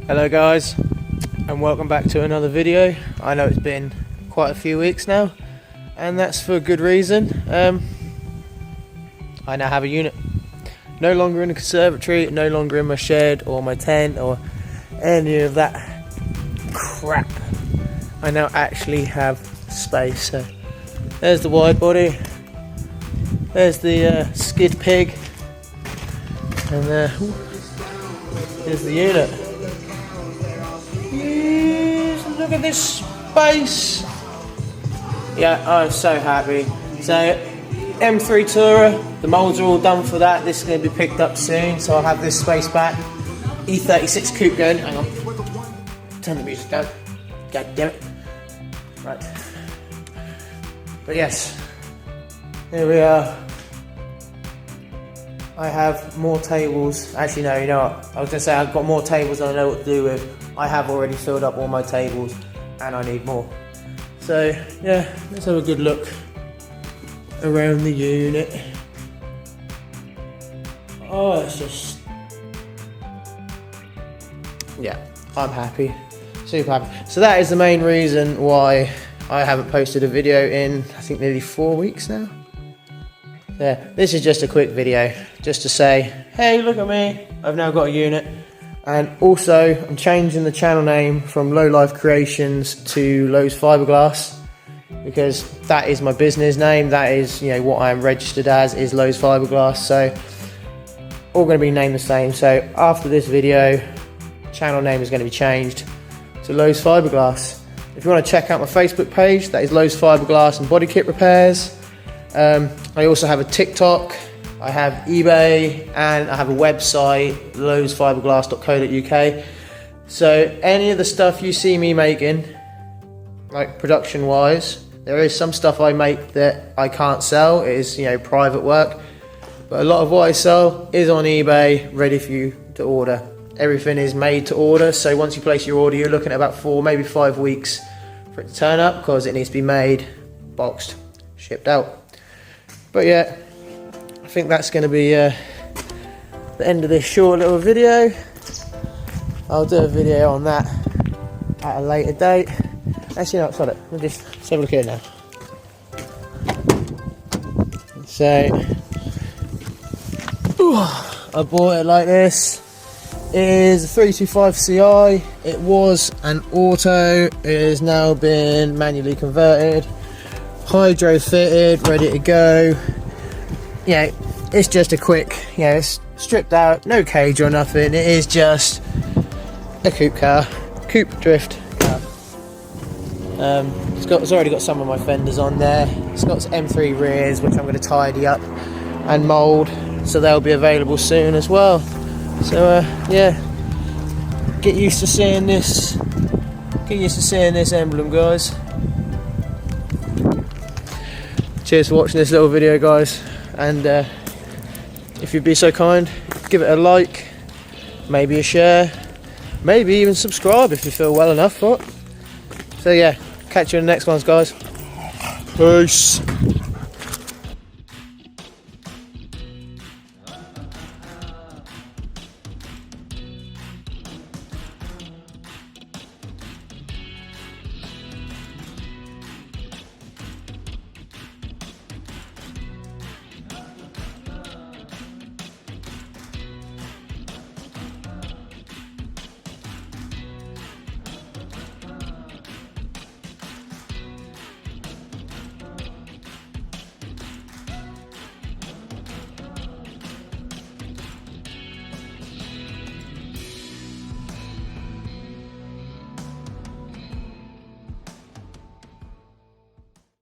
Hello guys, and welcome back to another video. I know it's been quite a few weeks now, and that's for a good reason. I now have a unit. No longer in the conservatory, no longer in my shed or my tent or any of that crap. I now actually have space. So there's the wide body, there's the skid pig, and there's the unit. Look at this space. Yeah, I'm so happy. So M3 Tourer, the moulds are all done for that. This is going to be picked up soon, so I'll have this space back. E36 coupe going. Hang on. Turn the music down. God damn it. Right. But yes, here we are. I have more tables. Actually, no, you know what? I was going to say I've got more tables than I know what to do with. I have already filled up all my tables and I need more. So, yeah, let's have a good look around the unit. Oh, it's just... yeah, I'm happy. Super happy. So that is the main reason why I haven't posted a video in, I think, nearly 4 weeks now. Yeah, this is just a quick video, just to say, hey, look at me, I've now got a unit. And also, I'm changing the channel name from Low Life Creations to Lowe's Fiberglass, because that is my business name. That is, you know, what I'm registered as, is Lowe's Fiberglass. So, all going to be named the same. So, after this video, channel name is going to be changed to Lowe's Fiberglass. If you want to check out my Facebook page, that is Lowe's Fiberglass and Body Kit Repairs. I also have a TikTok, I have eBay, and I have a website, lowesfiberglass.co.uk. So any of the stuff you see me making, like production wise, there is some stuff I make that I can't sell. It is, you know, private work, but a lot of what I sell is on eBay, ready for you to order. Everything is made to order, so once you place your order, you're looking at about 4, maybe 5 weeks for it to turn up, because it needs to be made, boxed, shipped out. But yeah, I think that's going to be the end of this short little video. I'll do a video on that at a later date. Actually, no, sorry, let's have a look at it now. So, I bought it like this. It is a 325 CI. It was an auto. It has now been manually converted. Hydro fitted, ready to go. Yeah, it's just a quick, you know, it's stripped out, no cage or nothing. It is just a coupe car, coupe drift car. It's already got some of my fenders on there. It's got M3 rears, which I'm going to tidy up and mould, so they'll be available soon as well. So yeah, get used to seeing this. Get used to seeing this emblem, guys. Cheers for watching this little video, guys, and if you'd be so kind, give it a like, maybe a share, maybe even subscribe if you feel well enough for it. So yeah, catch you in the next ones, guys. Peace.